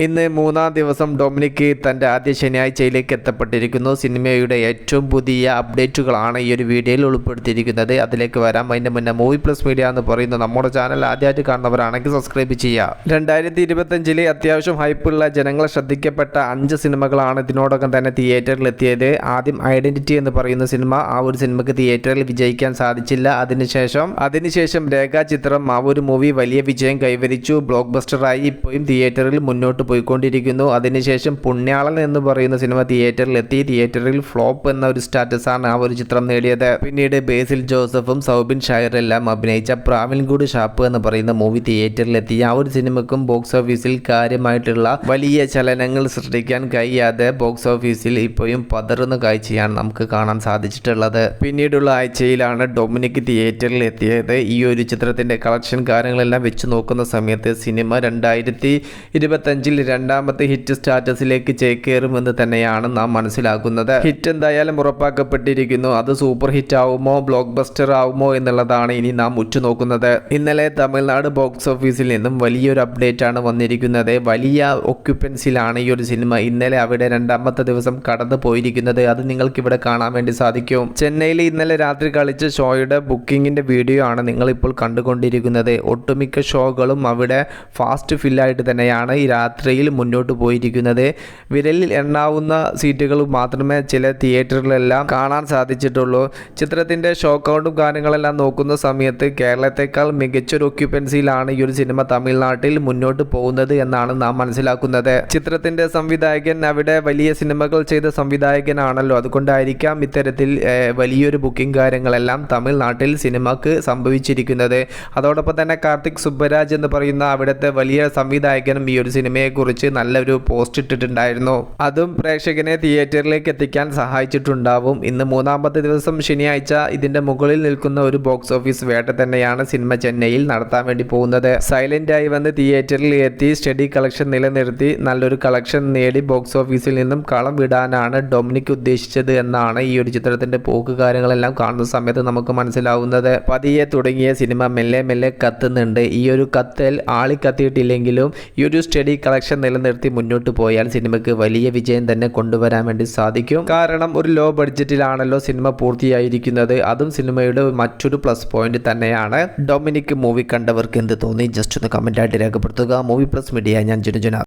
ഇന്ന് മൂന്നാം ദിവസം ഡൊമിനിക് തൻ്റെ ആദ്യ ശനിയാഴ്ചയിലേക്ക് എത്തപ്പെട്ടിരിക്കുന്നു. സിനിമയുടെ ഏറ്റവും പുതിയ അപ്ഡേറ്റുകളാണ് ഈ ഒരു വീഡിയോയിൽ ഉൾപ്പെടുത്തിയിരിക്കുന്നത്. അതിലേക്ക് വരാം. അതിൻ്റെ മുന്നേ മൂവി പ്ലസ് മീഡിയ എന്ന് പറയുന്ന നമ്മുടെ ചാനൽ ആദ്യമായിട്ട് കാണുന്നവരാണെങ്കിൽ സബ്സ്ക്രൈബ് ചെയ്യുക. 2025 അത്യാവശ്യം ഹൈപ്പുള്ള ജനങ്ങളെ ശ്രദ്ധിക്കപ്പെട്ട 5 സിനിമകളാണ് ഇതിനോടകം തന്നെ തിയേറ്ററിൽ എത്തിയത്. ആദ്യം ഐഡന്റിറ്റി എന്ന് പറയുന്ന സിനിമ, ആ ഒരു സിനിമയ്ക്ക് തിയേറ്ററിൽ വിജയിക്കാൻ സാധിച്ചില്ല. അതിനുശേഷം രേഖാചിത്രം, ആ ഒരു മൂവി വലിയ വിജയം കൈവരിച്ചു. ബ്ലോക്ക് ബസ്റ്ററായി ഇപ്പോഴും തിയേറ്ററിൽ മുന്നോട്ട് പോയിക്കൊണ്ടിരിക്കുന്നു. അതിനുശേഷം പുണ്യാളൻ എന്ന് പറയുന്ന സിനിമ തിയേറ്ററിൽ എത്തി. തിയേറ്ററിൽ ഫ്ലോപ്പ് എന്ന ഒരു സ്റ്റാറ്റസാണ് ആ ഒരു ചിത്രം നേടിയത്. പിന്നീട് ബേസിൽ ജോസഫും സൗബിൻ ഷായറെല്ലാം അഭിനയിച്ച പ്രാവിൻകൂട് ഷാപ്പ് എന്ന് പറയുന്ന മൂവി തിയേറ്ററിലെത്തി. ആ ഒരു സിനിമക്കും ബോക്സ് ഓഫീസിൽ കാര്യമായിട്ടുള്ള വലിയ ചലനങ്ങൾ സൃഷ്ടിക്കാൻ കഴിയാതെ ബോക്സ് ഓഫീസിൽ ഇപ്പോഴും പതറുന്ന കാഴ്ചയാണ് നമുക്ക് കാണാൻ സാധിച്ചിട്ടുള്ളത്. പിന്നീടുള്ള ആഴ്ചയിലാണ് ഡൊമിനിക് തിയേറ്ററിൽ എത്തിയത്. ഈ ഒരു ചിത്രത്തിന്റെ കളക്ഷൻ കാര്യങ്ങളെല്ലാം വെച്ച് നോക്കുന്ന സമയത്ത് സിനിമ 2025 രണ്ടാമത്തെ ഹിറ്റ് സ്റ്റാറ്റസിലേക്ക് ചേക്കേറുമെന്ന് തന്നെയാണ് നാം മനസ്സിലാക്കുന്നത്. ഹിറ്റ് എന്തായാലും ഉറപ്പാക്കപ്പെട്ടിരിക്കുന്നു. അത് സൂപ്പർ ഹിറ്റ് ആവുമോ, ബ്ലോക്ക് ബസ്റ്റർ ആവുമോ എന്നുള്ളതാണ് ഇനി നാം ഉറ്റുനോക്കുന്നത്. ഇന്നലെ തമിഴ്നാട് ബോക്സ് ഓഫീസിൽ നിന്നും വലിയൊരു അപ്ഡേറ്റ് ആണ് വന്നിരിക്കുന്നത്. വലിയ ഒക്യുപ്പൻസിലാണ് ഈ ഒരു സിനിമ ഇന്നലെ അവിടെ രണ്ടാമത്തെ ദിവസം കടന്നു പോയിരിക്കുന്നത്. അത് നിങ്ങൾക്ക് ഇവിടെ കാണാൻ വേണ്ടി സാധിക്കും. ചെന്നൈയിൽ ഇന്നലെ രാത്രി കളിച്ച ഷോയുടെ ബുക്കിങ്ങിന്റെ വീഡിയോ ആണ് നിങ്ങളിപ്പോൾ കണ്ടുകൊണ്ടിരിക്കുന്നത്. ഒട്ടുമിക്ക ഷോകളും അവിടെ ഫാസ്റ്റ് ഫില്ലായിട്ട് തന്നെയാണ് ഈ രാത്രിയിൽ മുന്നോട്ട് പോയിരിക്കുന്നത്. വിരലിൽ എണ്ണാവുന്ന സീറ്റുകൾ മാത്രമേ ചില തിയേറ്ററുകളെല്ലാം കാണാൻ സാധിച്ചിട്ടുള്ളൂ. ചിത്രത്തിൻ്റെ ഷോ കൗണ്ടും കാര്യങ്ങളെല്ലാം നോക്കുന്ന സമയത്ത് കേരളത്തെക്കാൾ മികച്ചൊരു ഒക്യുപ്പൻസിയിലാണ് ഈ ഒരു സിനിമ തമിഴ്നാട്ടിൽ മുന്നോട്ട് പോകുന്നത് എന്നാണ് നാം മനസ്സിലാക്കുന്നത്. ചിത്രത്തിൻ്റെ സംവിധായകൻ അവിടെ വലിയ സിനിമകൾ ചെയ്ത സംവിധായകനാണല്ലോ, അതുകൊണ്ടായിരിക്കാം ഇത്തരത്തിൽ വലിയൊരു ബുക്കിംഗ് കാര്യങ്ങളെല്ലാം തമിഴ്നാട്ടിൽ സിനിമക്ക് സംഭവിച്ചിരിക്കുന്നത്. അതോടൊപ്പം തന്നെ കാർത്തിക് സുബ്ബരാജ് എന്ന് പറയുന്ന അവിടുത്തെ വലിയ സംവിധായകനും ഈ ഒരു സിനിമയെക്കുറിച്ച് നല്ലൊരു പോസ്റ്റ് ഇട്ടിട്ടുണ്ടായിരുന്നു. അതും പ്രേക്ഷകനെ തിയേറ്ററിലേക്ക് എത്തിക്കാൻ സഹായിച്ചിട്ടുണ്ടാവും. ഇന്ന് മൂന്നാമത്തെ ദിവസം ശനിയാഴ്ച ഇതിന്റെ മുകളിൽ നിൽക്കുന്ന ഒരു ബോക്സ് ഓഫീസ് വേട്ട തന്നെയാണ് സിനിമ ചെന്നൈയിൽ നടത്താൻ വേണ്ടി പോകുന്നത്. സൈലന്റ് ആയി വന്ന് തിയേറ്ററിൽ എത്തി സ്റ്റഡി കളക്ഷൻ നിലനിർത്തി നല്ലൊരു കളക്ഷൻ നേടി ബോക്സ് ഓഫീസിൽ നിന്നും കളം വിടാനാണ് ഡൊമിനിക് ഉദ്ദേശിച്ചത് എന്നാണ് ഈ ഒരു ചിത്രത്തിന്റെ പോക്ക് കാര്യങ്ങളെല്ലാം കാണുന്ന സമയത്ത് നമുക്ക് മനസ്സിലാവുന്നത്. പതിയെ തുടങ്ങിയ സിനിമ മെല്ലെ മെല്ലെ കത്തുന്നുണ്ട്. ഈ ഒരു കത്തൽ ആളി കത്തിയിട്ടില്ലെങ്കിലും ഈ ഒരു സ്റ്റഡി കളക്ഷൻ നിലനിർത്തി മുന്നോട്ട് പോയാൽ സിനിമയ്ക്ക് വലിയ വിജയം തന്നെ കൊണ്ടുവരാൻ വേണ്ടി സാധിക്കും. കാരണം ഒരു ലോ ബഡ്ജറ്റിലാണല്ലോ സിനിമ പൂർത്തിയായിരിക്കുന്നത്. അതും സിനിമയുടെ മറ്റൊരു പ്ലസ് പോയിന്റ് തന്നെയാണ്. ഡൊമിനിക് മൂവി കണ്ടവർക്ക് എന്ത് തോന്നി ജസ്റ്റ് ഒന്ന് കമന്റ് ആയിട്ട് രേഖപ്പെടുത്തുക. മൂവി പ്ലസ് മീഡിയ, ഞാൻ ജുനുജന.